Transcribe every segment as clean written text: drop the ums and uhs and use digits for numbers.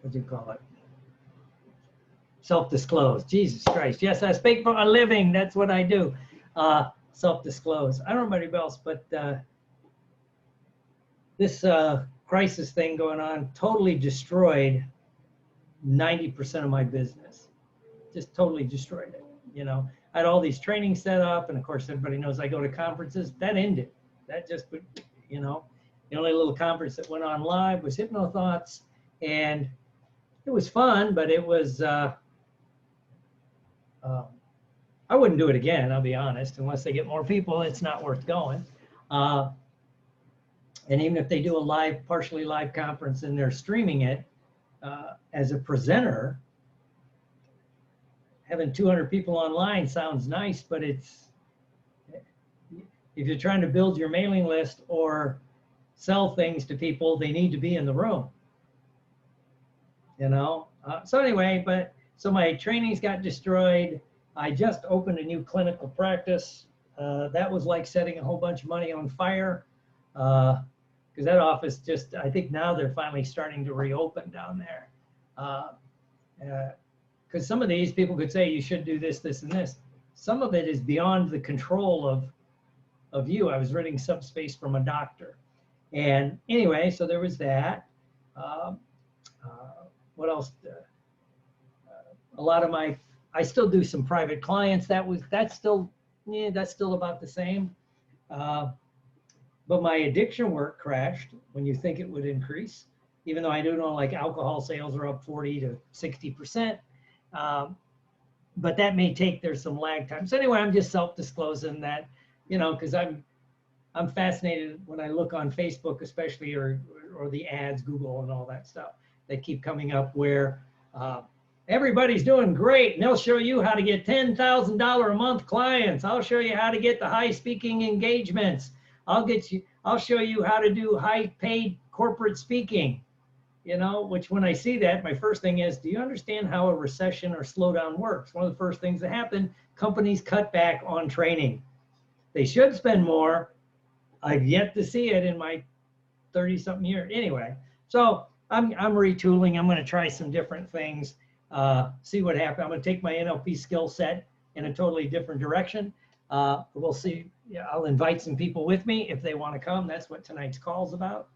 what do you call it? Self-disclose. Jesus Christ. Yes, I speak for a living. That's what I do. Self-disclose. I don't know about anybody else, but this crisis thing going on totally destroyed 90% of my business. Just totally destroyed it. You know, I had all these trainings set up, and of course, everybody knows I go to conferences. That ended. That just, you know, the only little conference that went on live was Hypno Thoughts, and it was fun, but it was, I wouldn't do it again, I'll be honest. Unless they get more people, it's not worth going. And even if they do a live, partially live conference and they're streaming it, as a presenter, having 200 people online sounds nice, but it's, if you're trying to build your mailing list or sell things to people, they need to be in the room, you know? So anyway, so my trainings got destroyed. I just opened a new clinical practice. That was like setting a whole bunch of money on fire. Because that office just, I think now they're finally starting to reopen down there. Because some of these people could say you should do this, this, and this. Some of it is beyond the control of you. I was renting subspace from a doctor. And anyway, so there was that. What else? A lot of I still do some private clients. That's still about the same. But my addiction work crashed when you think it would increase, even though I do know like alcohol sales are up 40 to 60%. But that may there's some lag time. So anyway, I'm just self-disclosing that, you know, because I'm fascinated when I look on Facebook, especially, or the ads, Google and all that stuff. They keep coming up where everybody's doing great, and they'll show you how to get $10,000 a month clients. I'll show you how to get the high speaking engagements. I'll show you how to do high paid corporate speaking, you know, which when I see that, my first thing is, do you understand how a recession or slowdown works? One of the first things that happen, companies cut back on training. They should spend more. I've yet to see it in my 30-something years. Anyway, so I'm retooling. I'm going to try some different things, see what happens. I'm going to take my NLP skill set in a totally different direction. We'll see. Yeah, I'll invite some people with me if they want to come. That's what tonight's call is about.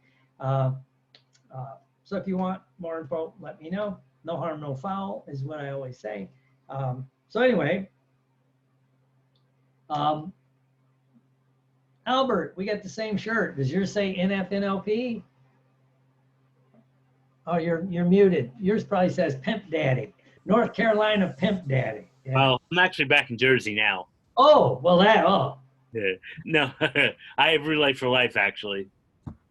So if you want more info, let me know. No harm, no foul is what I always say. So anyway, Albert, we got the same shirt. Does yours say NFNLP? Oh, you're muted. Yours probably says Pimp Daddy. North Carolina Pimp Daddy. Yeah. Well, I'm actually back in Jersey now. Oh, well Yeah. No, I have Relay for Life, actually.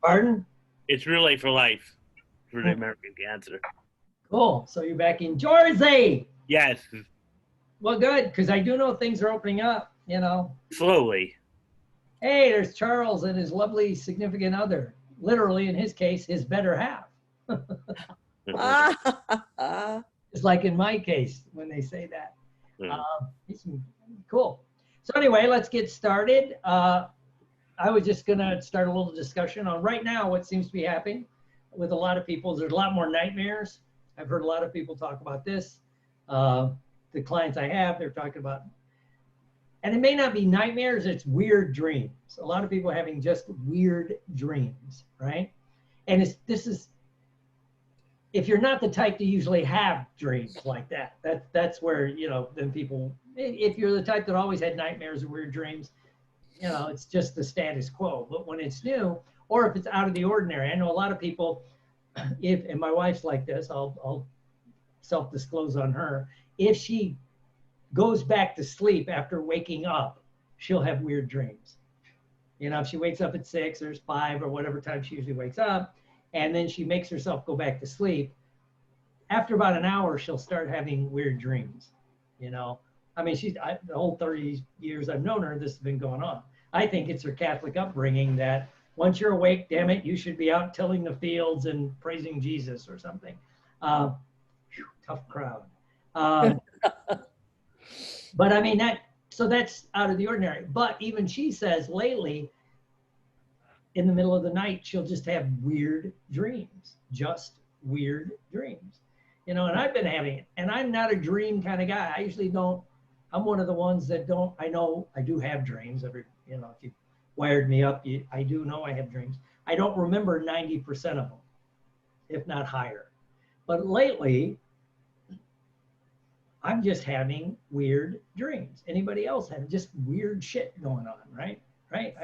Pardon? It's Relay for Life for the American Cancer. Cool. So you're back in Jersey. Yes. Well, good, because I do know things are opening up, you know. Slowly. Hey, there's Charles and his lovely significant other. Literally, in his case, his better half. It's like in my case when they say that. Cool. So anyway, let's get started. I was just going to start a little discussion on right now what seems to be happening with a lot of people. There's a lot more nightmares. I've heard a lot of people talk about this. The clients I have, they're talking about, and it may not be nightmares, it's weird dreams. A lot of people are having just weird dreams, right? And if you're not the type to usually have dreams like that, that's where, you know, then people, if you're the type that always had nightmares or weird dreams, you know, it's just the status quo. But when it's new, or if it's out of the ordinary, I know a lot of people, and my wife's like this, I'll self-disclose on her. If she goes back to sleep after waking up, she'll have weird dreams. You know, if she wakes up at 6 or 5 or whatever time she usually wakes up, and then she makes herself go back to sleep, after about an hour, she'll start having weird dreams, you know. I mean, the whole 30 years I've known her, this has been going on. I think it's her Catholic upbringing that once you're awake, damn it, you should be out tilling the fields and praising Jesus or something. Tough crowd. But I mean, so that's out of the ordinary. But even she says lately, in the middle of the night, she'll just have weird dreams, just weird dreams. you know, and I've been having it, and I'm not a dream kind of guy. I usually don't, I'm one of the ones that don't, I know I do have dreams every, you know, if you wired me up, I do know I have dreams. I don't remember 90% of them, if not higher. But lately, I'm just having weird dreams. Anybody else having just weird shit going on, right? Right?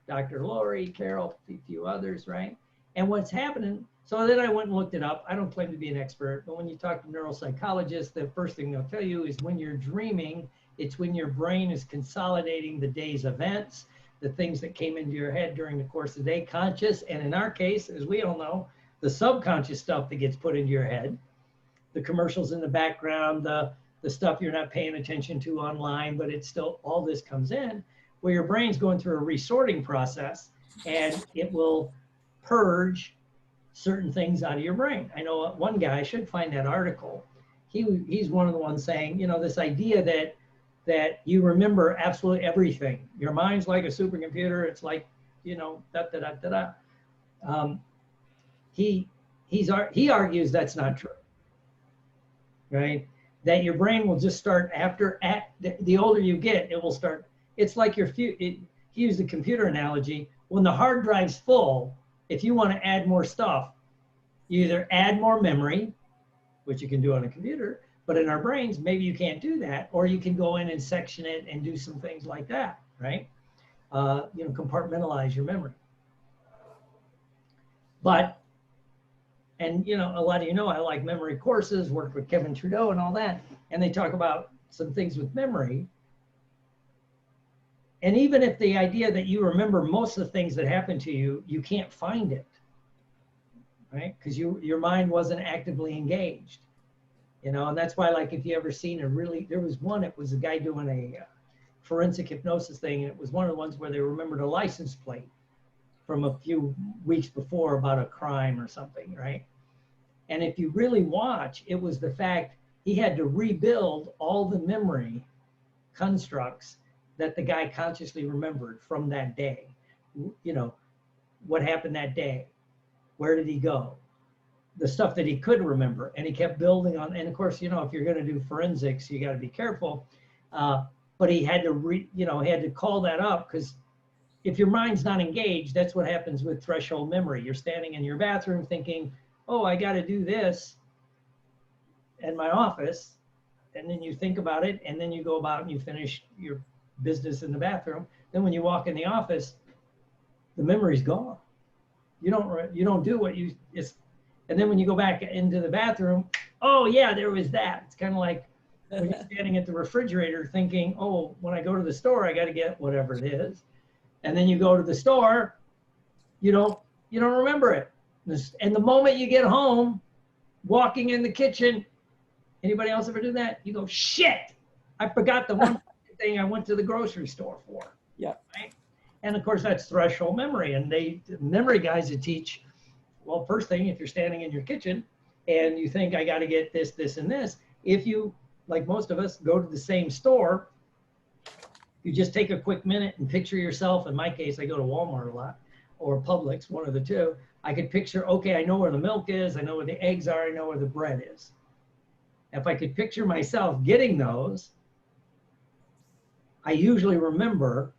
Dr. Lori, Carol, a few others, right? And what's happening, so then I went and looked it up. I don't claim to be an expert, but when you talk to neuropsychologists, the first thing they'll tell you is when you're dreaming, it's when your brain is consolidating the day's events, the things that came into your head during the course of the day, conscious, and in our case, as we all know, the subconscious stuff that gets put into your head, the commercials in the background, the stuff you're not paying attention to online, but it's still, all this comes in, where your brain's going through a resorting process, and it will purge certain things out of your brain. I know one guy, I should find that article. He's one of the ones saying, you know, this idea that you remember absolutely everything. Your mind's like a supercomputer. It's like, you know, he argues that's not true, right? That your brain will just start the older you get, it will start. It's like he used the computer analogy. When the hard drive's full, if you want to add more stuff, you either add more memory, which you can do on a computer, but in our brains, maybe you can't do that, or you can go in and section it and do some things like that, right? You know, compartmentalize your memory. But, and you know, a lot of you know, I like memory courses, worked with Kevin Trudeau and all that, and they talk about some things with memory. And even if the idea that you remember most of the things that happened to you, you can't find it, right? Because your mind wasn't actively engaged, you know, and that's why, like, if you ever seen there was one, it was a guy doing a forensic hypnosis thing, and it was one of the ones where they remembered a license plate from a few weeks before about a crime or something, right? And if you really watch, it was the fact he had to rebuild all the memory constructs that the guy consciously remembered from that day. You know, what happened that day? Where did he go? The stuff that he could remember. And he kept building on, and of course, you know, if you're going to do forensics, you got to be careful. But he had to, he had to call that up, because if your mind's not engaged, that's what happens with threshold memory. You're standing in your bathroom thinking, oh, I got to do this in my office. And then you think about it, and then you go about and you finish your business in the bathroom. Then when you walk in the office, the memory's gone. You don't do what and then when you go back into the bathroom, oh yeah, there was that. It's kind of like when you're standing at the refrigerator thinking, oh, when I go to the store, I got to get whatever it is. And then you go to the store, you don't remember it. And the moment you get home, walking in the kitchen, anybody else ever do that? You go, shit, I forgot the one thing I went to the grocery store for. Yeah. Right? And of course, that's threshold memory. And the memory guys that teach, well, first thing, if you're standing in your kitchen and you think I got to get this, this, and this, if you, like most of us, go to the same store, you just take a quick minute and picture yourself. In my case, I go to Walmart a lot, or Publix, one of the two. I could picture, okay, I know where the milk is, I know where the eggs are, I know where the bread is. If I could picture myself getting those, I usually remember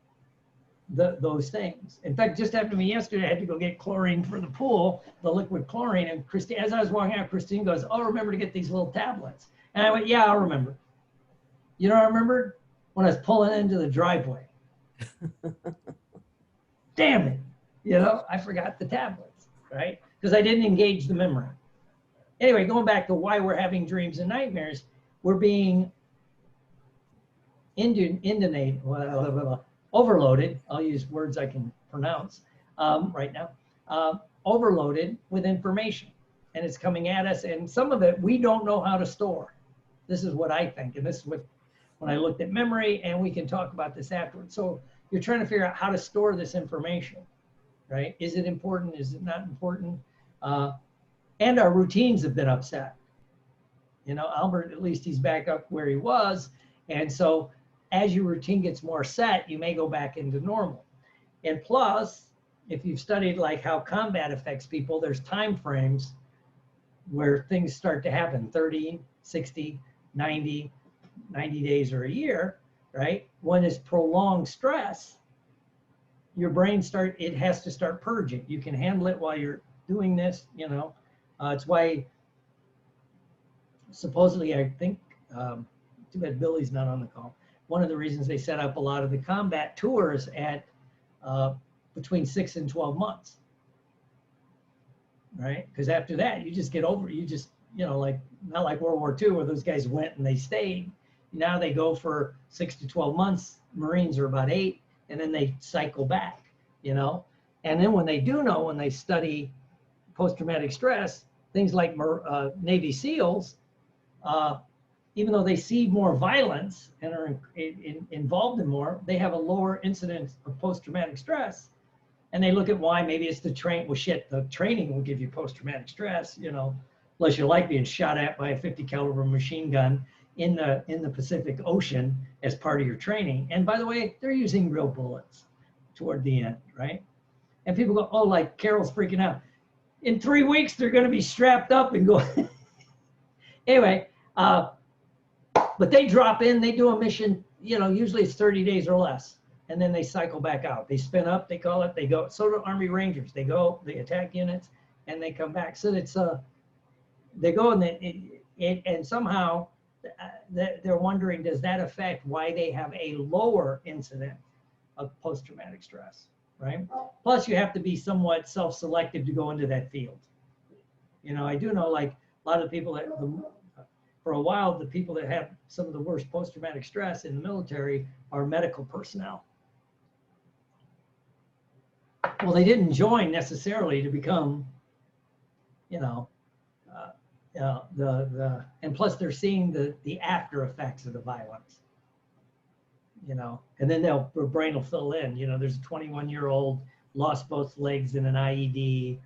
those things. In fact, just happened to me yesterday, I had to go get chlorine for the pool, the liquid chlorine, and Christine, as I was walking out, Christine goes, oh, remember to get these little tablets. And I went, yeah, I'll remember. You know what I remembered? When I was pulling into the driveway. Damn it. You know, I forgot the tablets, right? Because I didn't engage the memory. Anyway, going back to why we're having dreams and nightmares, we're being overloaded. I'll use words I can pronounce right now. Overloaded with information, and it's coming at us, and some of it we don't know how to store. This is what I think, and this is what, when I looked at memory, and we can talk about this afterwards. So you're trying to figure out how to store this information, right? Is it important? Is it not important? And our routines have been upset. You know, Albert, at least he's back up where he was. And so as your routine gets more set, you may go back into normal. And plus, if you've studied like how combat affects people, there's time frames where things start to happen 30, 60, 90 days or a year, right? When it's prolonged stress, your brain it has to start purging. You can handle it while you're doing this, you know. It's why supposedly, I think, too bad Billy's not on the call. One of the reasons they set up a lot of the combat tours at between 6 and 12 months, right? Because after that, you just get over it. You just, you know, like, not like World War II where those guys went and they stayed. Now they go for 6 to 12 months. Marines are about 8, and then they cycle back, you know? And then when they do know, when they study post-traumatic stress, things like Navy SEALs, even though they see more violence and are involved in more, they have a lower incidence of post-traumatic stress. And they look at why. Maybe it's the the training will give you post-traumatic stress, you know, unless you like being shot at by a 50 caliber machine gun in the Pacific Ocean as part of your training. And by the way, they're using real bullets toward the end, right? And people go, oh, like Carol's freaking out. In 3 weeks, they're going to be strapped up and go. Anyway, but they drop in, they do a mission, you know, usually it's 30 days or less. And then they cycle back out. They spin up, they call it, they go. So do Army Rangers. They go, they attack units, and they come back. So it's, they go and somehow they're wondering, does that affect why they have a lower incident of post-traumatic stress, right? Plus, you have to be somewhat self-selective to go into that field. You know, I do know, like, a lot of people that, for a while, the people that have some of the worst post-traumatic stress in the military are medical personnel. Well, they didn't join necessarily to become, you know, and plus they're seeing the after effects of the violence, you know, and then their brain will fill in. You know, there's a 21-year-old lost both legs in an IED.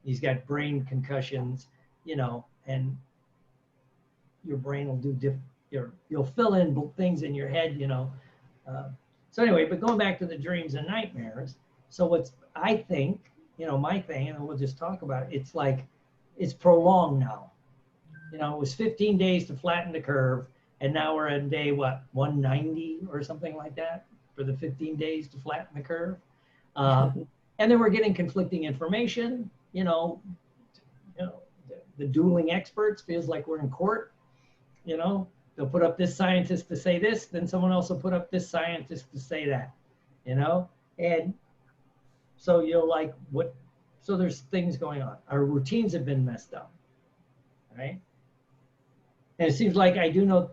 He's got brain concussions, you know, and your brain will do you'll fill in things in your head, you know. So anyway, but going back to the dreams and nightmares. So I think, you know, my thing, and we'll just talk about it, it's like, it's prolonged now. You know, it was 15 days to flatten the curve, and now we're on day, what, 190 or something like that for the 15 days to flatten the curve. And then we're getting conflicting information, you know, the dueling experts feels like we're in court, you know, they'll put up this scientist to say this, then someone else will put up this scientist to say that, you know, and so you're like, what? So there's things going on. Our routines have been messed up, right? And it seems like I do know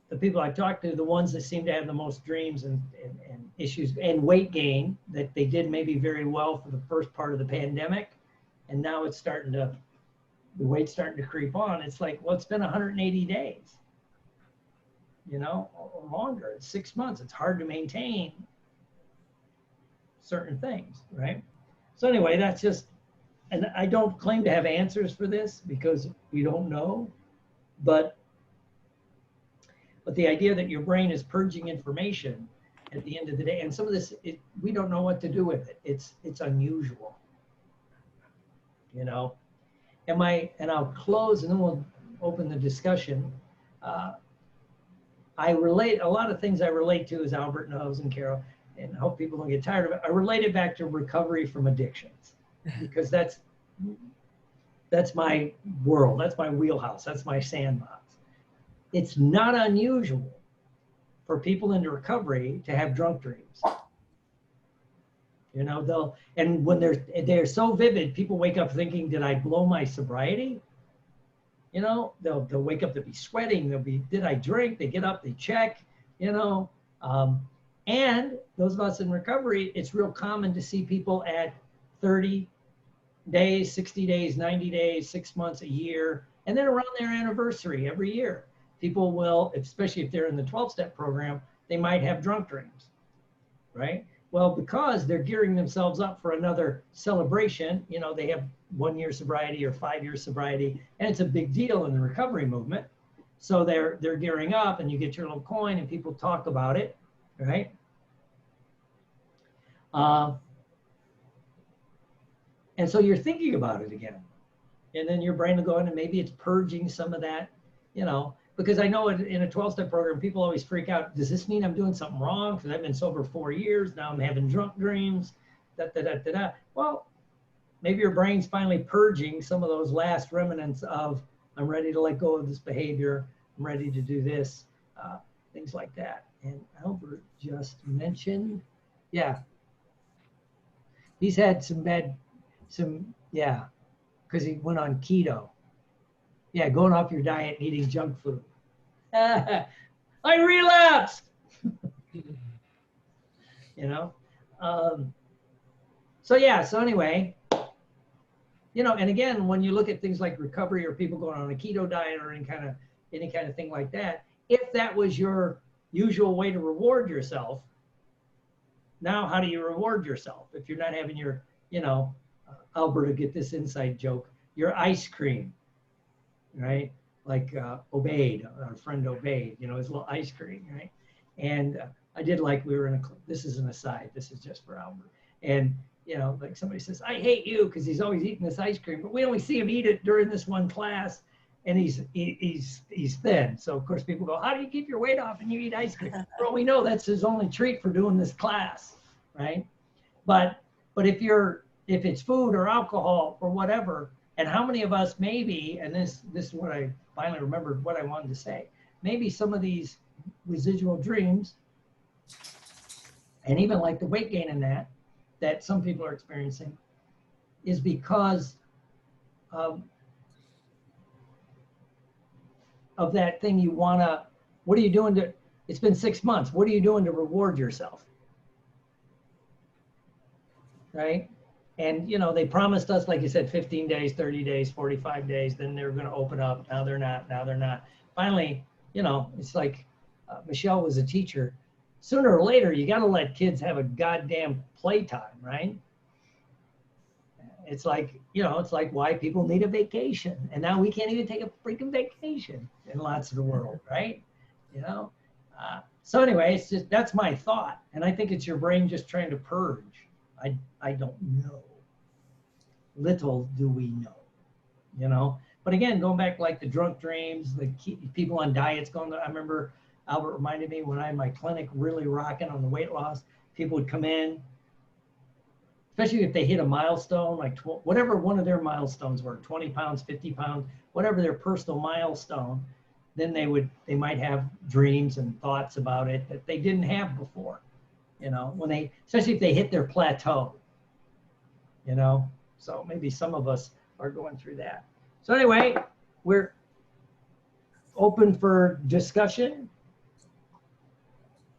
the people I've talked to, the ones that seem to have the most dreams and issues and weight gain, that they did maybe very well for the first part of the pandemic. And now it's the weight's starting to creep on. It's like, well, it's been 180 days, you know, or longer. It's 6 months. It's hard to maintain certain things, right? So anyway, that's just, and I don't claim to have answers for this because we don't know, but the idea that your brain is purging information at the end of the day, and some of this, we don't know what to do with it. It's unusual, you know. And I'll close and then we'll open the discussion. I relate, a lot of things I relate to, as Albert knows and Carol, and I hope people don't get tired of it. I relate it back to recovery from addictions because that's my world. That's my wheelhouse. That's my sandbox. It's not unusual for people in recovery to have drunk dreams. You know, and when they're so vivid, people wake up thinking, did I blow my sobriety? You know, they'll wake up, they'll be sweating, did I drink? They get up, they check, you know. And those of us in recovery, it's real common to see people at 30 days, 60 days, 90 days, 6 months, a year, and then around their anniversary every year. People will, especially if they're in the 12-step program, they might have drunk dreams, right? Well, because they're gearing themselves up for another celebration, you know, they have 1 year sobriety or 5 year sobriety, and it's a big deal in the recovery movement. So they're gearing up, and you get your little coin, and people talk about it, right? And so you're thinking about it again. And then your brain will go in and maybe it's purging some of that, you know, because I know in a 12-step program, people always freak out. Does this mean I'm doing something wrong? Because I've been sober 4 years. Now I'm having drunk dreams. Da, da, da, da, da. Well, maybe your brain's finally purging some of those last remnants of, I'm ready to let go of this behavior. I'm ready to do this, things like that. And Albert just mentioned, yeah, he's had yeah, because he went on keto. Yeah, going off your diet and eating junk food. I relapsed. You know? So yeah, so anyway, you know, and again, when you look at things like recovery or people going on a keto diet or any kind of thing like that, if that was your usual way to reward yourself, now how do you reward yourself? If you're not having your, you know, Albert, get this inside joke, your ice cream, right? Like Obaid, our friend Obaid, you know, his little ice cream, right? And I did like, we were in a, this is an aside, this is just for Albert. And, you know, like somebody says, I hate you because he's always eating this ice cream, but we only see him eat it during this one class and he's thin. So of course people go, how do you keep your weight off and you eat ice cream? Well, we know that's his only treat for doing this class, right? But if it's food or alcohol or whatever, and how many of us maybe, and this is what I finally remembered what I wanted to say, maybe some of these residual dreams, and even like the weight gain in that some people are experiencing, is because of that thing you wanna, what are you doing to, it's been 6 months, what are you doing to reward yourself? Right? And, you know, they promised us, like you said, 15 days, 30 days, 45 days, then they were going to open up. Now they're not. Finally, you know, it's like Michelle was a teacher. Sooner or later, you got to let kids have a goddamn playtime, right? It's like, you know, it's like why people need a vacation. And now we can't even take a freaking vacation in lots of the world, right? You know? So anyway, it's just, that's my thought. And I think it's your brain just trying to purge. I don't know. Little do we know, you know. But again, going back like the drunk dreams, the people on diets going. I remember Albert reminded me when I had my clinic really rocking on the weight loss. People would come in, especially if they hit a milestone, like whatever one of their milestones were, 20 pounds, 50 pounds, whatever their personal milestone. Then they might have dreams and thoughts about it that they didn't have before. You know, when they, especially if they hit their plateau, you know, so maybe some of us are going through that. So anyway, we're open for discussion.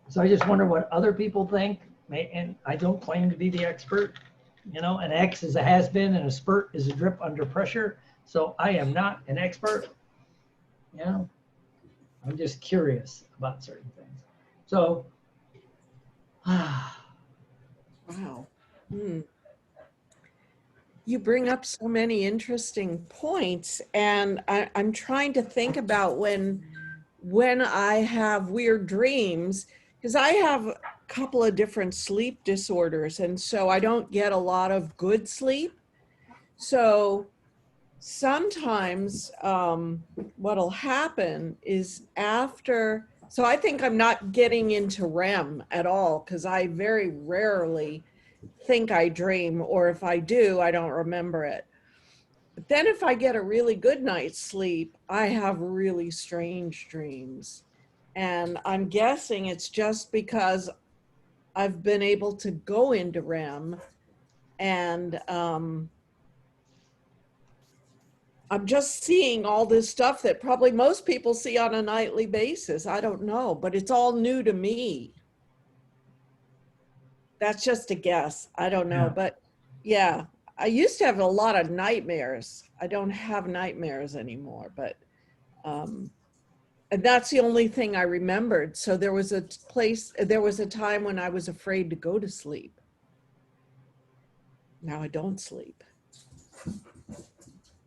So I just wonder what other people think. And I don't claim to be the expert. You know, an X is a has-been and a spurt is a drip under pressure. So I am not an expert. You know, I'm just curious about certain things. So, wow. You bring up so many interesting points, and I'm trying to think about when I have weird dreams, because I have a couple of different sleep disorders, and so I don't get a lot of good sleep. So sometimes what'll happen is after, so I think I'm not getting into REM at all, because I very rarely think I dream, or if I do, I don't remember it. But then if I get a really good night's sleep, I have really strange dreams. And I'm guessing it's just because I've been able to go into REM, and I'm just seeing all this stuff that probably most people see on a nightly basis. I don't know, but it's all new to me. That's just a guess. I don't know, but yeah, I used to have a lot of nightmares. I don't have nightmares anymore, but and that's the only thing I remembered. So there was a time when I was afraid to go to sleep. Now I don't sleep.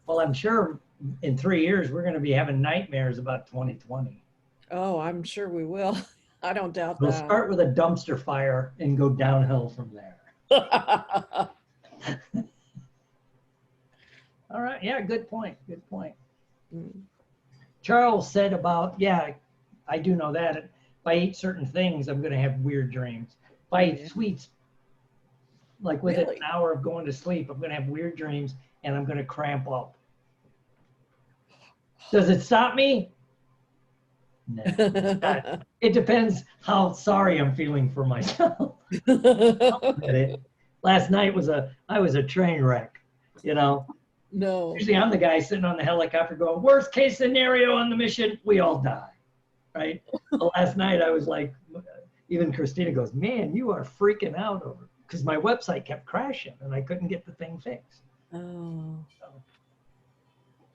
well, I'm sure in 3 years, we're going to be having nightmares about 2020. Oh, I'm sure we will. I don't doubt We'll that. start with a dumpster fire and go downhill from there. All right. Yeah, good point. Good point. Mm. Charles said about, yeah, I do know that. If I eat certain things, I'm going to have weird dreams. If I eat Yeah. sweets, like within Really? an hour of going to sleep, I'm going to have weird dreams and I'm going to cramp up. Does it stop me? No. It depends how sorry I'm feeling for myself. Last night I was a train wreck, you know. No. Usually I'm the guy sitting on the helicopter going, worst case scenario on the mission, we all die, right? But last night I was like, even Christina goes, man, you are freaking out over, because my website kept crashing and I couldn't get the thing fixed. Oh. So,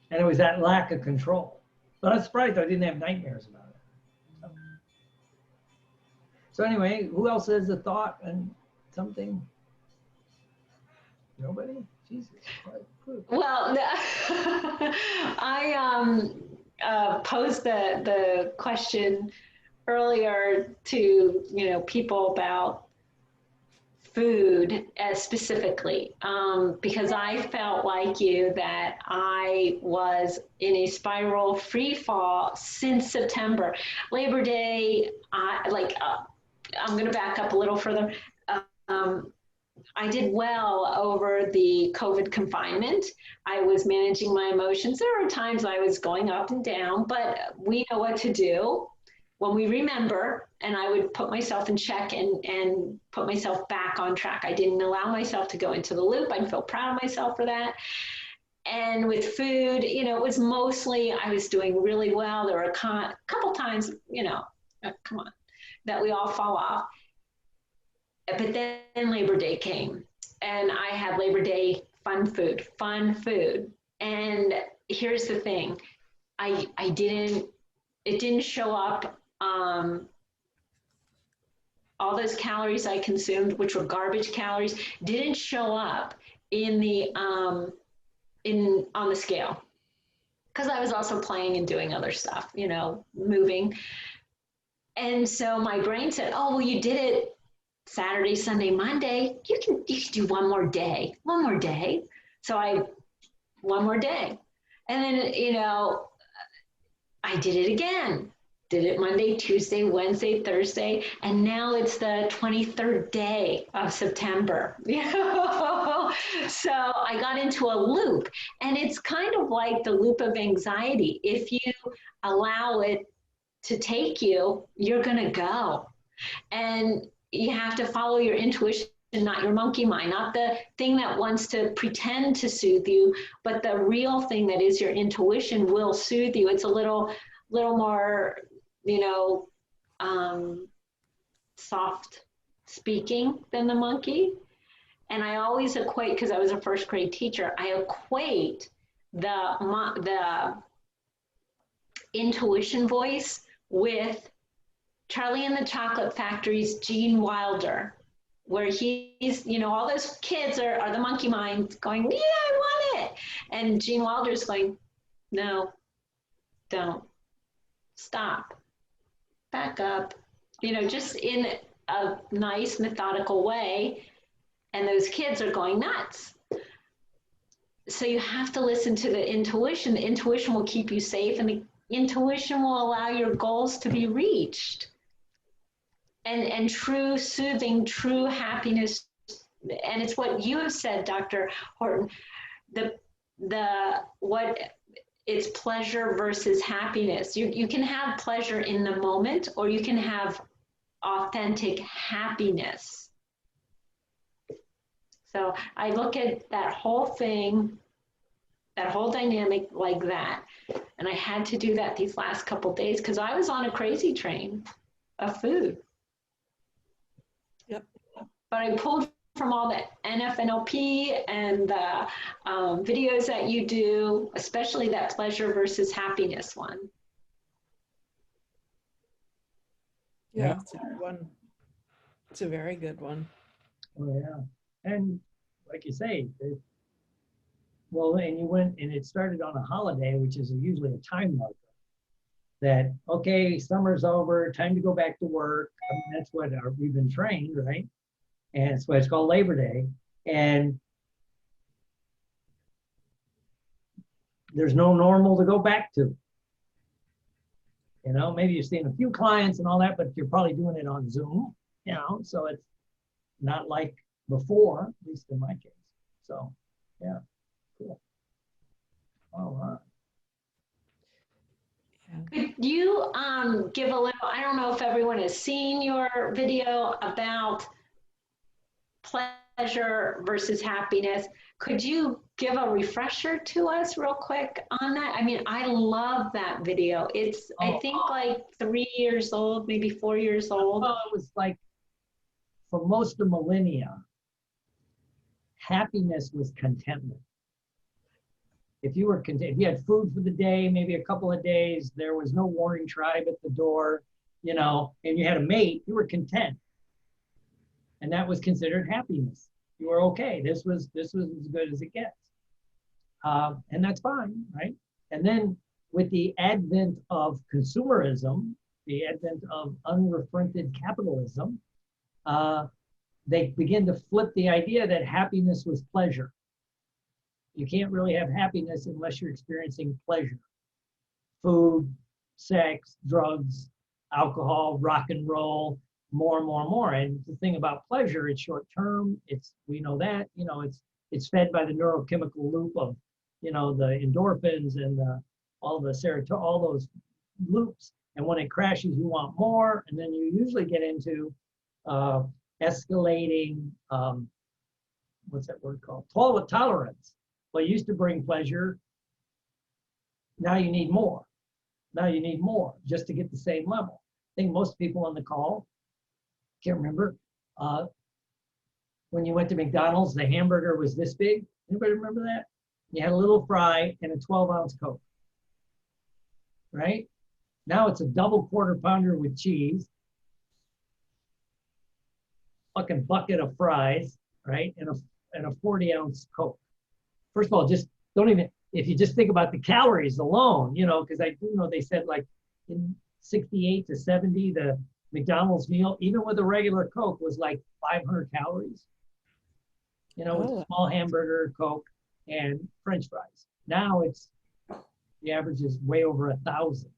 and it was that lack of control. But I'm surprised I didn't have nightmares about it. So anyway, who else has a thought and something? Nobody? Jesus. Well, I posed the question earlier to people about food specifically because I felt like you that I was in a spiral free fall since September. Labor Day, I'm going to back up a little further. I did well over the COVID confinement. I was managing my emotions. There were times I was going up and down, but we know what to do when we remember, and I would put myself in check and put myself back on track. I didn't allow myself to go into the loop. I feel proud of myself for that. And with food, it was mostly, I was doing really well. There were a couple times, come on, that we all fall off. But then Labor Day came and I had Labor Day fun food. And here's the thing, it didn't show up. All those calories I consumed, which were garbage calories, didn't show up in the on the scale, because I was also playing and doing other stuff, moving. And so my brain said, "Oh, well, you did it Saturday, Sunday, Monday. You can do one more day. So one more day, and then I did it again. Did it Monday, Tuesday, Wednesday, Thursday, and now it's the 23rd day of September. So I got into a loop, and it's kind of like the loop of anxiety. If you allow it to take you, you're going to go. And you have to follow your intuition, not your monkey mind, not the thing that wants to pretend to soothe you, but the real thing that is your intuition will soothe you. It's a little more, soft speaking than the monkey. And I always equate, because I was a first grade teacher, I equate the intuition voice with Charlie and the Chocolate Factory's Gene Wilder, where he's, all those kids are the monkey mind going, yeah, I want it. And Gene Wilder's going, no, don't, stop, back up, just in a nice methodical way. And those kids are going nuts. So you have to listen to the intuition. The intuition will keep you safe, and the intuition will allow your goals to be reached. And true soothing, true happiness, and it's what you have said, Dr. Horton, it's pleasure versus happiness. You can have pleasure in the moment, or you can have authentic happiness. So I look at that whole thing, that whole dynamic like that. And I had to do that these last couple of days because I was on a crazy train of food. Yep. But I pulled from all the Nfnlp and the videos that you do, especially that pleasure versus happiness one. Yeah, it's a good one. It's a very good one. Oh, yeah. And like you say, and you went, and it started on a holiday, which is usually a time marker. That, okay, summer's over, time to go back to work. I mean, that's what we've been trained, right? And it's called Labor Day. And there's no normal to go back to. You know, maybe you're seeing a few clients and all that, but you're probably doing it on Zoom, you know, so it's not like before, at least in my case. So, yeah, cool. All right. Could you give a little, I don't know if everyone has seen your video about pleasure versus happiness. Could you give a refresher to us real quick on that? I mean, I love that video. It's, I think like 3 years old, maybe 4 years old. Well, it was like, for most of millennia, happiness was contentment. If you were content, if you had food for the day, maybe a couple of days, there was no warring tribe at the door, you know, and you had a mate, you were content. And that was considered happiness. You were okay. This was as good as it gets. And that's fine, right? And then with the advent of consumerism, the advent of unrefrented capitalism, they begin to flip the idea that happiness was pleasure. You can't really have happiness unless you're experiencing pleasure. Food, sex, drugs, alcohol, rock and roll, more and more and more. And the thing about pleasure, it's short term. It's, we know that, you know, it's fed by the neurochemical loop of, you know, the endorphins and all the serotonin, all those loops. And when it crashes, you want more. And then you usually get into escalating, what's that word called? Tolerance. Well, it used to bring pleasure. Now you need more. Now you need more just to get the same level. I think most people on the call can't remember. When you went to McDonald's, the hamburger was this big. Anybody remember that? You had a little fry and a 12-ounce Coke, right? Now it's a double quarter pounder with cheese, fucking bucket of fries, right? And a 40-ounce Coke. First of all, just don't even, if you just think about the calories alone, you know, because I do know they said like in 68 to 70, the McDonald's meal, even with a regular Coke, was like 500 calories. You know, with a small hamburger, Coke, and French fries. Now it's, the average is way over 1,000,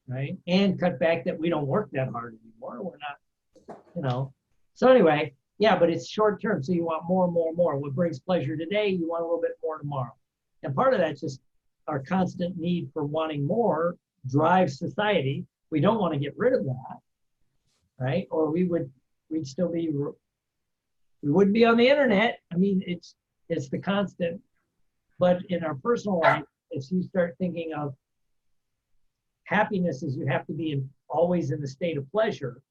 right? And cut back that we don't work that hard anymore. We're not, you know. So anyway, yeah, but it's short term. So you want more and more and more. What brings pleasure today, you want a little bit more tomorrow. And part of that's just our constant need for wanting more drives society. We don't want to get rid of that, right? Or we'd still be, we wouldn't be on the internet. I mean, it's the constant. But in our personal life, if you start thinking of happiness as you have to be always in the state of pleasure,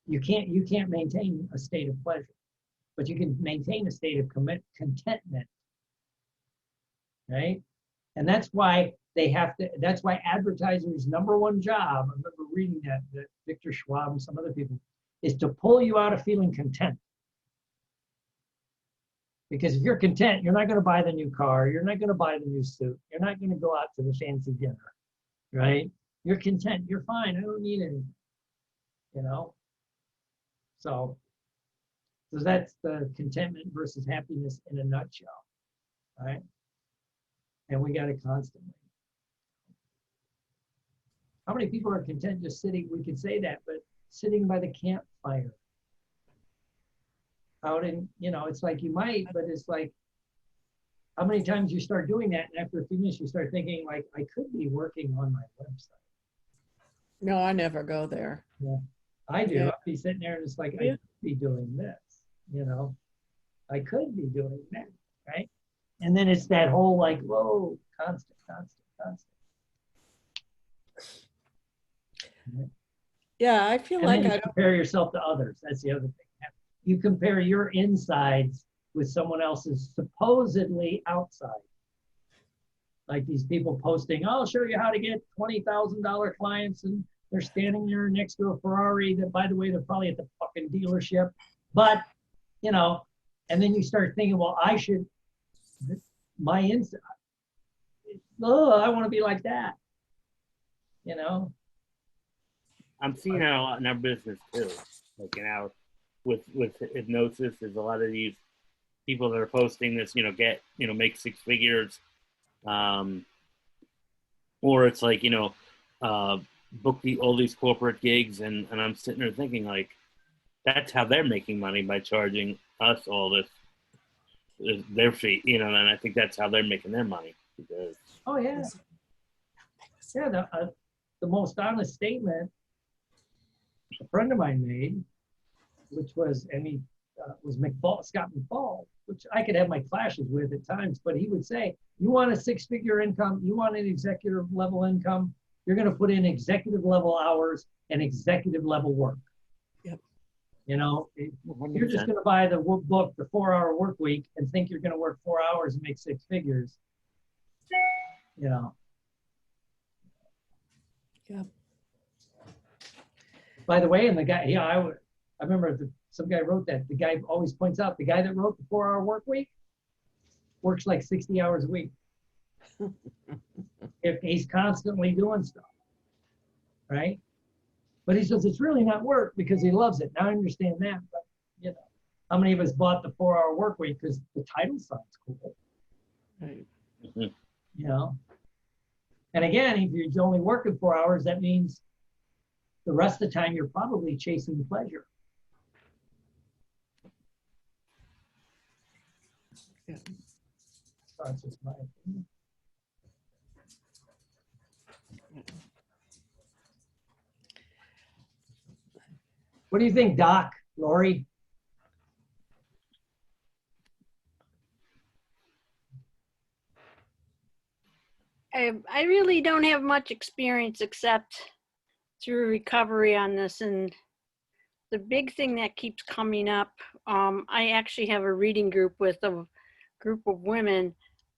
you can't maintain a state of pleasure, but you can maintain a state of contentment, right? And that's why they have to, that's why advertisers' number one job, I remember reading that Victor Schwab and some other people, is to pull you out of feeling content. Because if you're content, you're not going to buy the new car, you're not going to buy the new suit, you're not going to go out to the fancy dinner, right? You're content, you're fine, I don't need anything, you know? So that's the contentment versus happiness in a nutshell, right? And we got it constantly. How many people are content just sitting, we could say that, but sitting by the campfire? Out in, you know, it's like you might, but it's like, how many times you start doing that, and after a few minutes you start thinking like, I could be working on my website. No, I never go there. Yeah, I do. Yeah. I'll be sitting there and it's like, I could be doing this, you know, I could be doing that, right? And then it's that whole like, whoa, constant. Right? Yeah, I feel And like then I you don't. compare yourself to others. That's the other thing. You compare your insides with someone else's supposedly outside. Like these people posting, I'll show you how to get $20,000 clients, and they're standing there next to a Ferrari that, by the way, they're probably at the fucking dealership. But, you know, and then you start thinking, well, I should, my inside, oh, I want to be like that, you know? I'm seeing that a lot in our business too. Like, you know, with hypnosis, there's a lot of these people that are posting this, make six figures, or it's like, book all these corporate gigs, and I'm sitting there thinking like, that's how they're making money, by charging us all this their fee, and I think that's how they're making their money. Because, Oh yeah, yeah. The most honest statement a friend of mine made, which was, was Scott McFall, which I could have my clashes with at times, but he would say, you want a six-figure income, you want an executive level income, you're going to put in executive level hours and executive level work. Yep. You're just going to buy the book, The 4-Hour Work Week, and think you're going to work 4 hours and make six figures. Yeah. By the way, and the guy, I remember some guy wrote that. The guy always points out the guy that wrote The 4-Hour Work Week works like 60 hours a week. If he's constantly doing stuff, right? But he says it's really not work because he loves it. Now I understand that, but how many of us bought The 4-Hour Work Week because the title sounds cool? Right. And again, if you're only working 4 hours, that means the rest of the time you're probably chasing pleasure. Yeah. So that's just my opinion. What do you think, Doc, Lori? I really don't have much experience except through recovery on this. And the big thing that keeps coming up, I actually have a reading group with a group of women.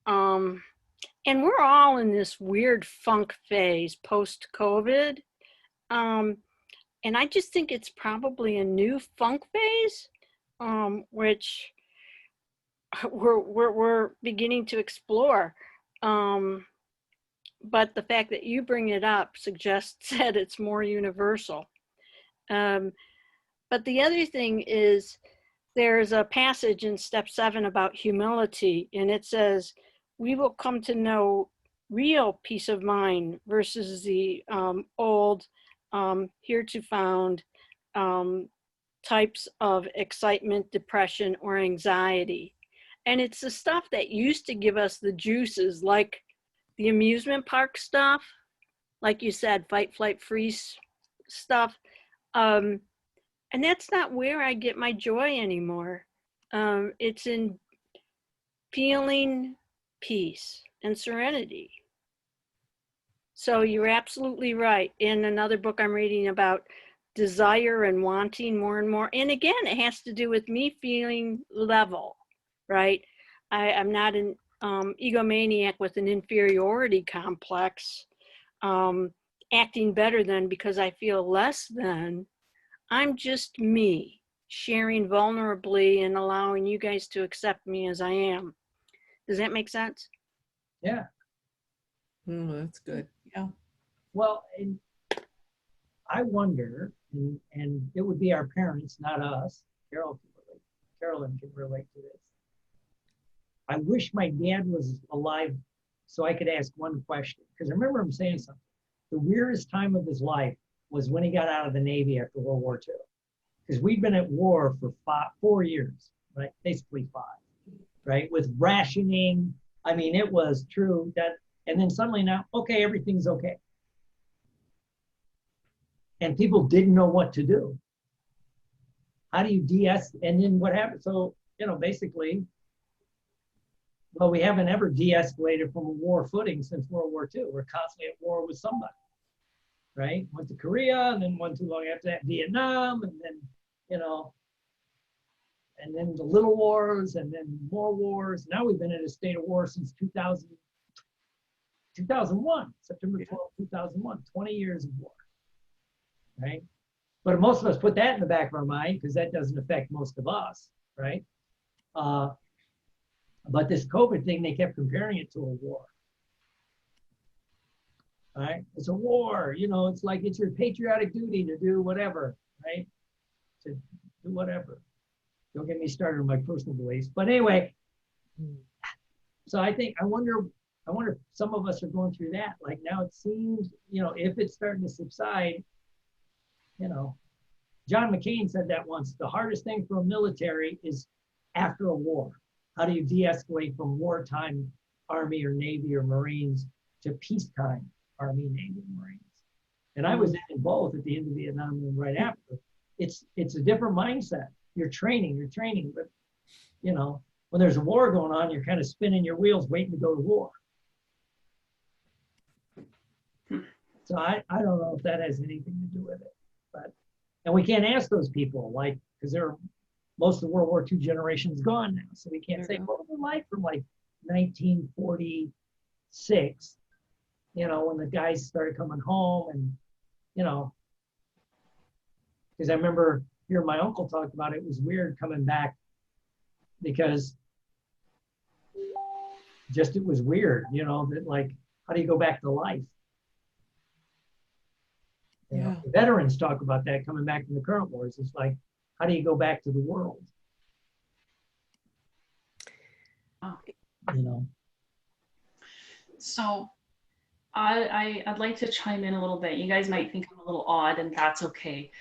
And we're all in this weird funk phase post-COVID. And I just think it's probably a new funk phase, which we're beginning to explore. But the fact that you bring it up suggests that it's more universal. But the other thing is, there's a passage in step 7 about humility, and it says, we will come to know real peace of mind versus the old heretofore types of excitement, depression, or anxiety. And it's the stuff that used to give us the juices, like the amusement park stuff, like you said, fight, flight, freeze stuff. And that's not where I get my joy anymore. It's in feeling peace and serenity. So you're absolutely right. In another book I'm reading about desire and wanting more and more. And again, it has to do with me feeling level, right? I'm not an egomaniac with an inferiority complex, acting better than because I feel less than. I'm just me, sharing vulnerably and allowing you guys to accept me as I am. Does that make sense? Yeah. That's good. Yeah. Well, and I wonder, and it would be our parents, not us. Carolyn can relate to this. I wish my dad was alive so I could ask one question. Because I remember him saying something. The weirdest time of his life was when he got out of the Navy after World War II. Because we'd been at war for 4 years, right? Basically 5, right? With rationing. I mean, it was true that, and then suddenly now, okay, everything's okay. And people didn't know what to do. How do you and then what happened? So, basically, well, we haven't ever de-escalated from a war footing since World War II. We're constantly at war with somebody, right? Went to Korea, and then one too long after that, Vietnam, and then, and then the little wars, and then more wars. Now we've been in a state of war since 2001, September 12, 2001, 20 years of war, right? But most of us put that in the back of our mind because that doesn't affect most of us, right? But this COVID thing, they kept comparing it to a war. Right? It's a war, it's like it's your patriotic duty to do whatever, right? To do whatever. Don't get me started on my personal beliefs. But anyway, so I wonder if some of us are going through that. Like now it seems, if it's starting to subside, John McCain said that once, the hardest thing for a military is after a war. How do you de-escalate from wartime Army or Navy or Marines to peacetime Army, Navy, Marines? And I was in both at the end of Vietnam and right after. It's a different mindset. You're training, but when there's a war going on, you're kind of spinning your wheels waiting to go to war. So I don't know if that has anything to do with it, and we can't ask those people, like, because most of the World War II generation's gone now, so we can't say what was it like from like 1946, when the guys started coming home, and because I remember hearing my uncle talk about it. It was weird coming back because it was weird, that like, how do you go back to life? The veterans talk about that coming back from the current wars. It's like, how do you go back to the world? So I'd like to chime in a little bit. You guys might think I'm a little odd, and that's okay.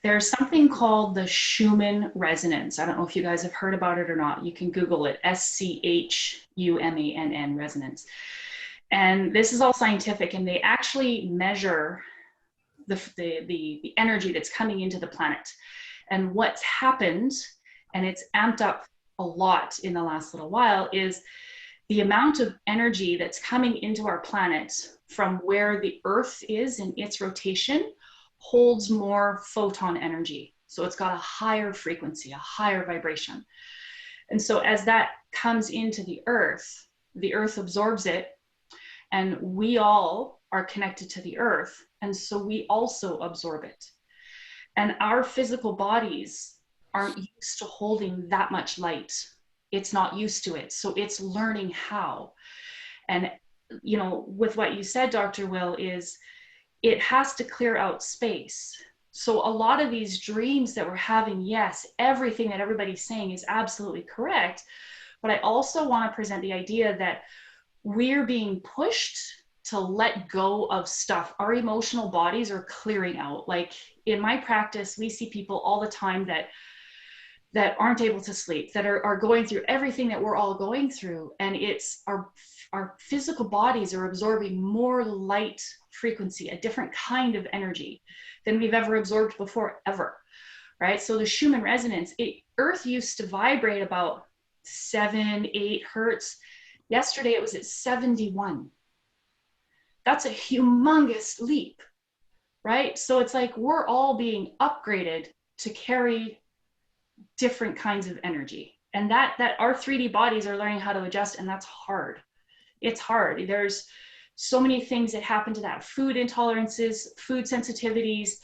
There's something called the Schumann Resonance. I don't know if you guys have heard about it or not. You can Google it, SCHUMANN resonance. And this is all scientific, and they actually measure the energy that's coming into the planet. And what's happened, and it's amped up a lot in the last little while, is the amount of energy that's coming into our planet from where the Earth is in its rotation holds more photon energy. So it's got a higher frequency, a higher vibration. And so as that comes into the Earth absorbs it, and we all are connected to the Earth. And so we also absorb it. And our physical bodies aren't used to holding that much light. It's not used to it. So it's learning how. And, with what you said, Dr. Will, is it has to clear out space. So a lot of these dreams that we're having, yes, everything that everybody's saying is absolutely correct. But I also want to present the idea that we're being pushed to let go of stuff. Our emotional bodies are clearing out. Like in my practice, we see people all the time that aren't able to sleep, that are going through everything that we're all going through. And it's our physical bodies are absorbing more light frequency, a different kind of energy than we've ever absorbed before, ever, right? So the Schumann resonance, Earth used to vibrate about 7-8 hertz. Yesterday it was at 71. That's a humongous leap, right? So it's like we're all being upgraded to carry different kinds of energy, and that our 3D bodies are learning how to adjust, and that's hard. It's hard. There's so many things that happen to that: food intolerances, food sensitivities,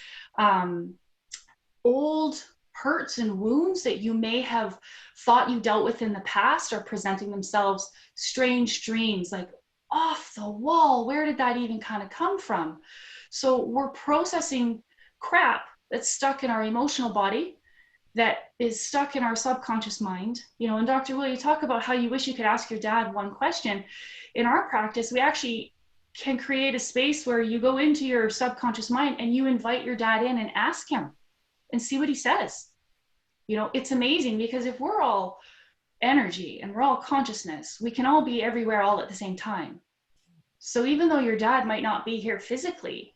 old hurts and wounds that you may have thought you dealt with in the past are presenting themselves. Strange dreams, like off the wall. Where did that even kind of come from? So we're processing crap that's stuck in our emotional body, that is stuck in our subconscious mind. And Dr. Will, you talk about how you wish you could ask your dad one question. In our practice, we actually can create a space where you go into your subconscious mind and you invite your dad in and ask him and see what he says. It's amazing, because if we're all energy and we're all consciousness, we can all be everywhere all at the same time. So even though your dad might not be here physically,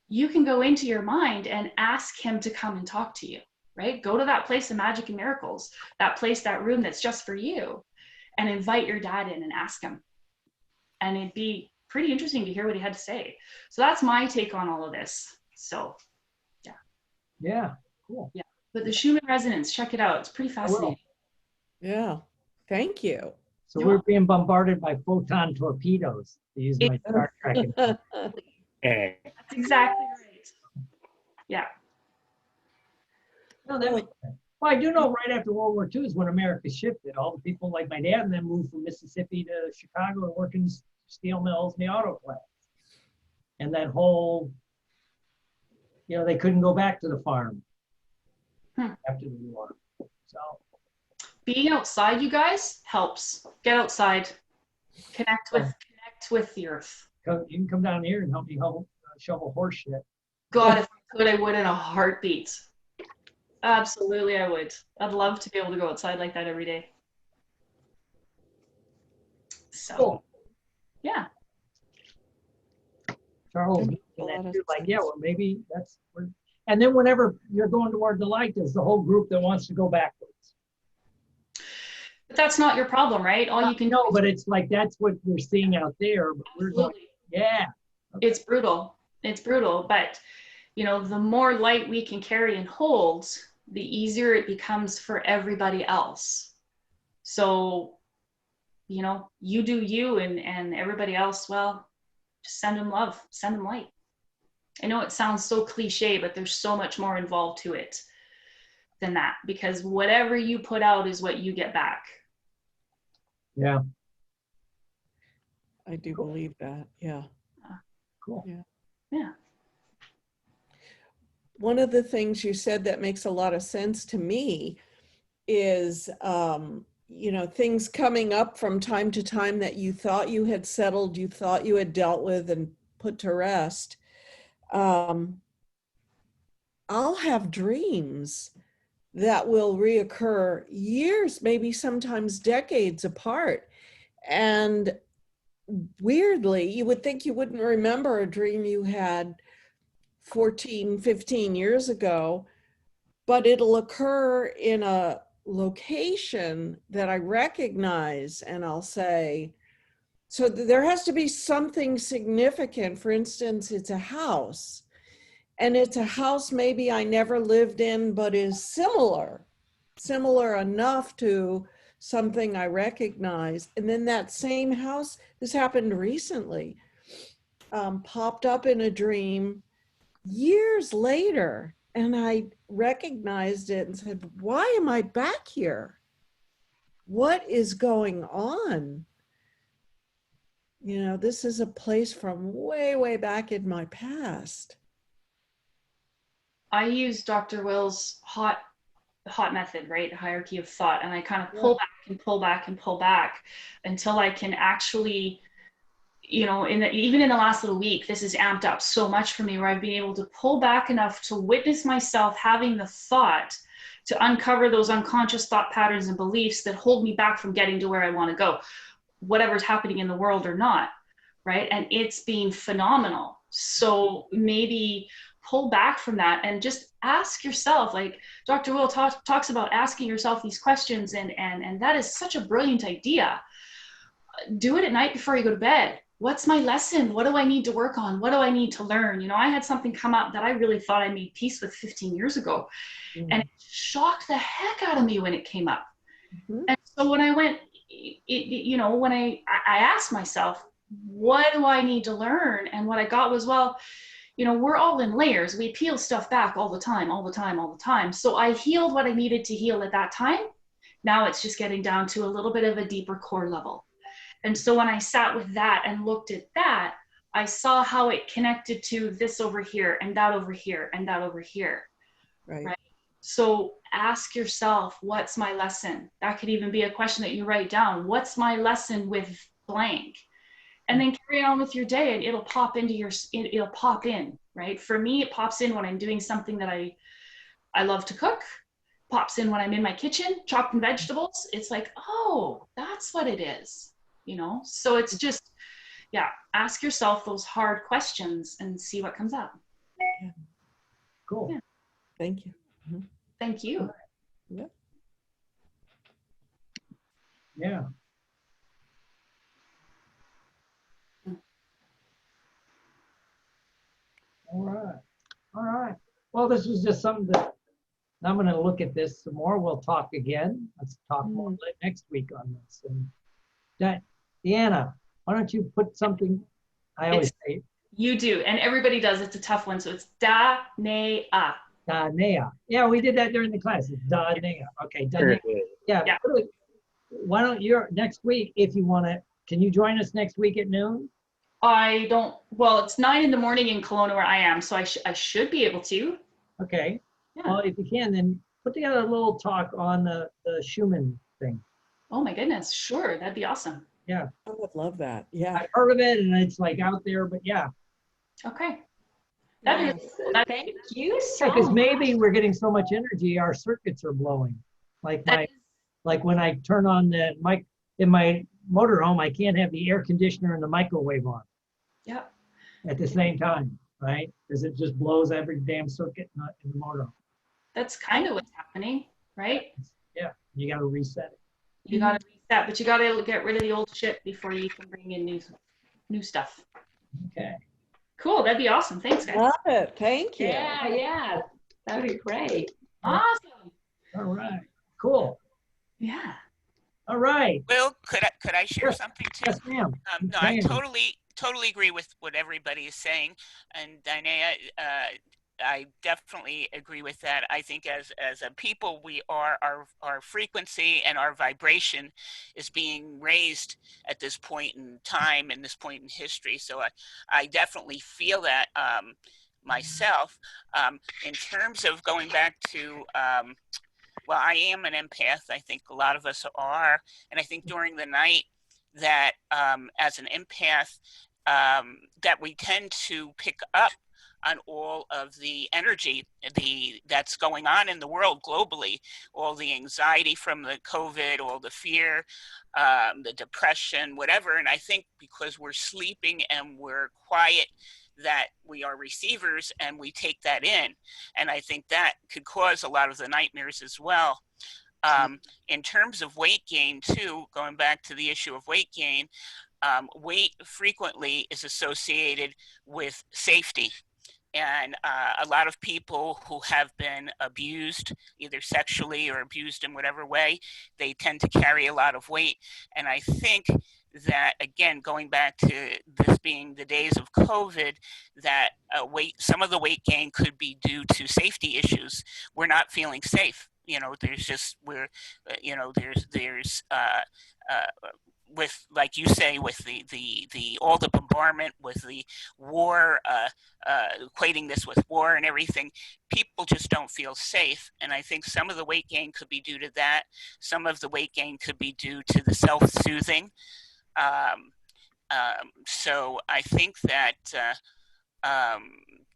you can go into your mind and ask him to come and talk to you, right? Go to that place of magic and miracles, that place, that room that's just for you, and invite your dad in and ask him. And it'd be pretty interesting to hear what he had to say. So that's my take on all of this. So, yeah. Yeah, cool. Yeah, but the Schumann resonance, check it out. It's pretty fascinating. Yeah, thank you. So we're being bombarded by photon torpedoes, to use my Star Trek. Okay. That's exactly right. Yeah. No, that makes sense. Well, I do know right after World War II is when America shifted. All the people like my dad and then moved from Mississippi to Chicago and worked in steel mills and the auto plants. And that whole, they couldn't go back to the farm after the war. So Being outside, you guys, helps. Get outside. Connect with the earth. you can come down here and help me shovel horse shit. God, if I could, I would in a heartbeat. Absolutely, I would. I'd love to be able to go outside like that every day. So, Cool. yeah. Charles, That mentioned makes a lot that of too, like, yeah, sense. well, maybe that's where, and then whenever you're going toward the light, there's the whole group that wants to go backwards. But that's not your problem, right? All you can No, do is but it's like that's what we're seeing out there. But we're going, absolutely. yeah. Okay. It's brutal. It's brutal. But, you know, the more light we can carry and hold, the easier it becomes for everybody else. So, you know, you do you, and everybody else, well, just send them love, send them light. I know it sounds so cliche, but there's so much more involved to it than that, because whatever you put out is what you get back. Yeah. I do believe that. Yeah. Cool. Yeah. Yeah. One of the things you said that makes a lot of sense to me is, you know, things coming up from time to time that you thought you had settled, you thought you had dealt with and put to rest. I'll have dreams that will reoccur years, maybe sometimes decades apart. And weirdly, you would think you wouldn't remember a dream you had 14, 15 years ago, but it'll occur in a location that I recognize, and I'll say, so there has to be something significant. For instance, it's a house, and it's a house maybe I never lived in, but is similar enough to something I recognize. And then that same house, this happened recently, popped up in a dream years later, and I recognized it and said, why am I back here? What is going on? You know, this is a place from way, way back in my past. I use Dr. Will's hot method, right? Hierarchy of thought. And I kind of pull back and pull back and pull back until I can actually, you know, even in the last little week, this has amped up so much for me, where I've been able to pull back enough to witness myself having the thought to uncover those unconscious thought patterns and beliefs that hold me back from getting to where I want to go, whatever's happening in the world or not, right? And it's been phenomenal. So maybe pull back from that and just ask yourself, like Dr. Will talks about asking yourself these questions, and that is such a brilliant idea. Do it at night before you go to bed. What's my lesson? What do I need to work on? What do I need to learn? You know, I had something come up that I really thought I made peace with 15 years ago. And it shocked the heck out of me when it came up. And so when I went, you know, when I asked myself, what do I need to learn? And what I got was, well, you know, we're all in layers. We peel stuff back all the time. So I healed what I needed to heal at that time. Now it's just getting down to a little bit of a deeper core level. And so when I sat with that and looked at that, I saw how it connected to this over here and that over here and that over here. Right? So ask yourself, what's my lesson? That could even be a question that you write down. What's my lesson with blank? And then carry on with your day, and it'll pop into it'll pop in, right? For me, it pops in when I'm doing something that I love to cook. Pops in when I'm in my kitchen, chopping vegetables. It's like, oh, that's what it is, you know? So it's just, yeah, ask yourself those hard questions and see what comes up. Yeah. Cool. Yeah. Thank you. Thank you. Yeah. Yeah. All right. All right. Well, this was just something that I'm going to look at this some more. We'll talk again. Let's talk more next week on this. And that, Deanna, why don't you put something? I always say you do, and everybody does. It's a tough one, so it's da-ne-a. Da-nea. Yeah, we did that during the class. It's da-nea. Okay, da-nea. Yeah. Why don't you next week, if you want to, can you join us next week at noon? I don't, well, it's 9 in the morning in Kelowna where I am, so I should be able to. Okay. Yeah. Well, if you can, then put together a little talk on the Schumann thing. Oh my goodness, sure, that'd be awesome. Yeah, I would love that. Yeah. I've heard of it and it's like out there, but yeah. Okay. That'd be, Nice. Thank you so Because maybe much. we're getting so much energy, our circuits are blowing. Like that is, like when I turn on the mic in my motorhome, I can't have the air conditioner and the microwave on yeah, at the same time, right? Because it just blows every damn circuit in the motorhome. that's kind of what's happening, right? Yeah, you got to reset it. You gotta reset, but you gotta get rid of the old shit before you can bring in new stuff. Okay. Cool, that'd be awesome. Thanks, guys. Love it. Thank you. Yeah, yeah, that'd be great. Awesome. All right. Cool. Yeah. All right. Will, could I share Yes. something too? Yes, ma'am. No, I Diana. totally agree with what everybody is saying, and Diana, I definitely agree with that. I think as a people, we are our frequency and our vibration is being raised at this point in time and this point in history. So I definitely feel that myself. In terms of going back to well, I am an empath. I think a lot of us are, and I think during the night that as an empath that we tend to pick up on all of the energy that's going on in the world globally, all the anxiety from the COVID, all the fear, the depression, whatever. And I think because we're sleeping and we're quiet, that we are receivers and we take that in. And I think that could cause a lot of the nightmares as well. In terms of weight gain too, going back to the issue of weight gain, weight frequently is associated with safety. And a lot of people who have been abused, either sexually or abused in whatever way, they tend to carry a lot of weight. And I think that, again, going back to this being the days of COVID, that some of the weight gain could be due to safety issues. We're not feeling safe. You know, with, like you say, with the all the bombardment, with the war, equating this with war and everything, people just don't feel safe. And I think some of the weight gain could be due to that. Some of the weight gain could be due to the self-soothing. So I think that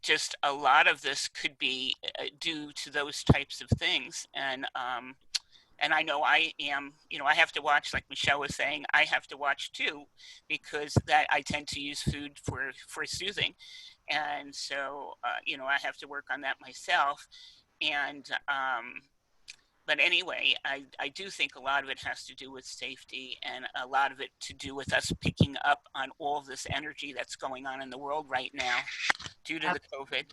just a lot of this could be due to those types of things. And I know I am, I have to watch, like Michelle was saying, I have to watch too, because that I tend to use food for soothing. And so, I have to work on that myself. And, but anyway, I do think a lot of it has to do with safety, and a lot of it to do with us picking up on all of this energy that's going on in the world right now due to the COVID.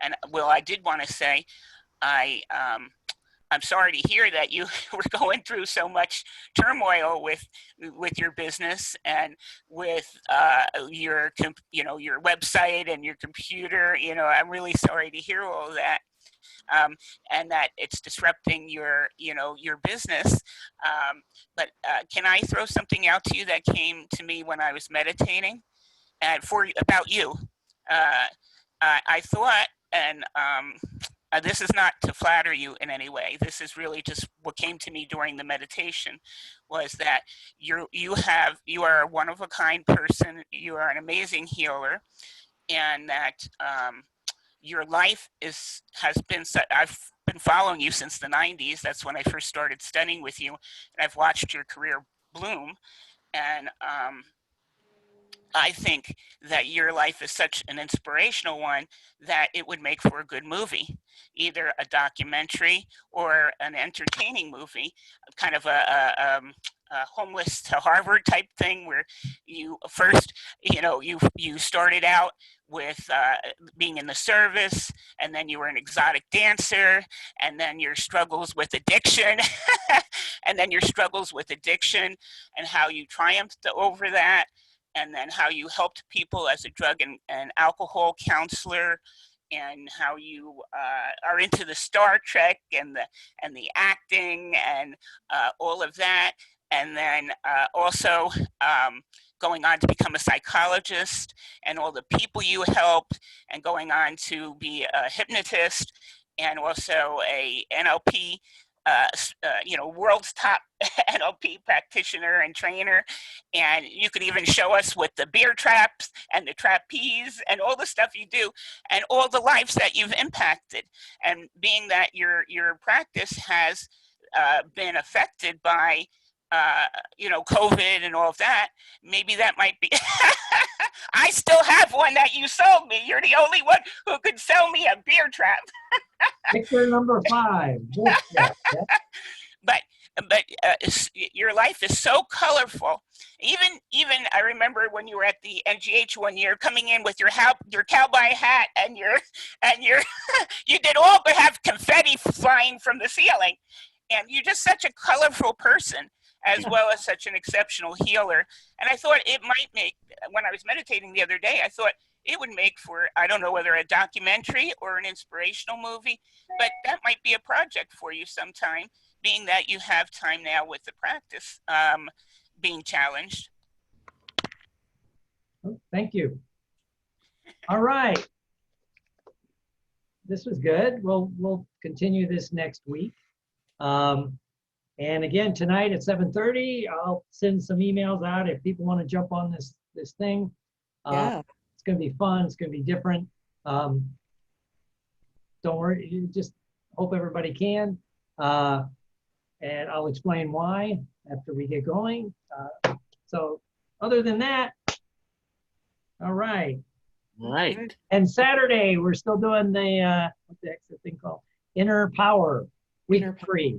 And Will, I did want to say, I'm sorry to hear that you were going through so much turmoil with your business and with your website and your computer. I'm really sorry to hear all that, and that it's disrupting your business. But can I throw something out to you that came to me when I was meditating, and about you? I thought, and this is not to flatter you in any way. This is really just what came to me during the meditation, was that you are a one of a kind person. You are an amazing healer, and that your life has been. I've been following you since the '90s. That's when I first started studying with you, and I've watched your career bloom. And I think that your life is such an inspirational one that it would make for a good movie, either a documentary or an entertaining movie, kind of a homeless to Harvard type thing, where you first, you started out with being in the service, and then you were an exotic dancer, and then your struggles with addiction, and then your struggles with addiction, and how you triumphed over that, and then how you helped people as a drug and alcohol counselor, and how you are into the Star Trek and the acting and all of that, and then also going on to become a psychologist, and all the people you helped, and going on to be a hypnotist, and also a NLP, world's top NLP practitioner and trainer. And you could even show us with the beer traps and the trapeze and all the stuff you do and all the lives that you've impacted. And being that your practice has been affected by COVID and all of that, maybe that might be. I still have one that you sold me. You're the only one who could sell me a beer trap. Picture number 5. Yeah. But your life is so colorful. Even I remember when you were at the NGH one year, coming in with your cowboy hat and your you did all but have confetti flying from the ceiling, and you're just such a colorful person, as well as such an exceptional healer. And I thought it might make, when I was meditating the other day, I thought it would make for, I don't know whether a documentary or an inspirational movie, but that might be a project for you sometime, being that you have time now with the practice being challenged. Oh, thank you. All right. This was good. We'll continue this next week. And again, tonight at 7:30, I'll send some emails out if people want to jump on this thing. Yeah. It's going to be fun. It's going to be different. Don't worry. You just hope everybody can. And I'll explain why after we get going. So other than that, all right. All right. And Saturday, we're still doing the, what the heck's the thing called? Inner Power, week 3.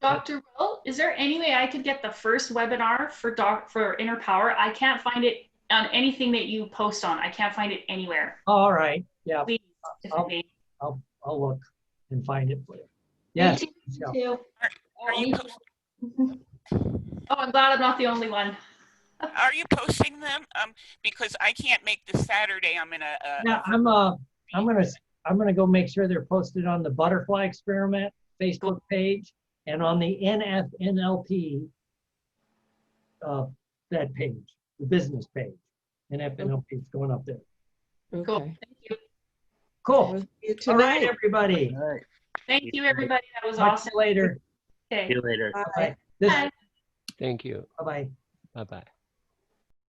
Dr. Will, is there any way I could get the first webinar for Inner Power? I can't find it on anything that you post on. I can't find it anywhere. All right. Yeah. Please, I'll look and find it for you. Yes. Me too. Are you Oh, I'm glad I'm not the only one. Are you posting them? Because I can't make this Saturday. I'm in a. Yeah, I'm gonna go make sure they're posted on the Butterfly Experiment Facebook page and on the NFNLP that page, the business page. NFNLP is going up there. Cool. Okay. Thank you. Cool. See you All right, tonight. everybody. All right. Thank you, everybody. That was Talk to awesome. you later. Okay. See you later. Bye. Bye. Thank you. Bye-bye. Bye-bye.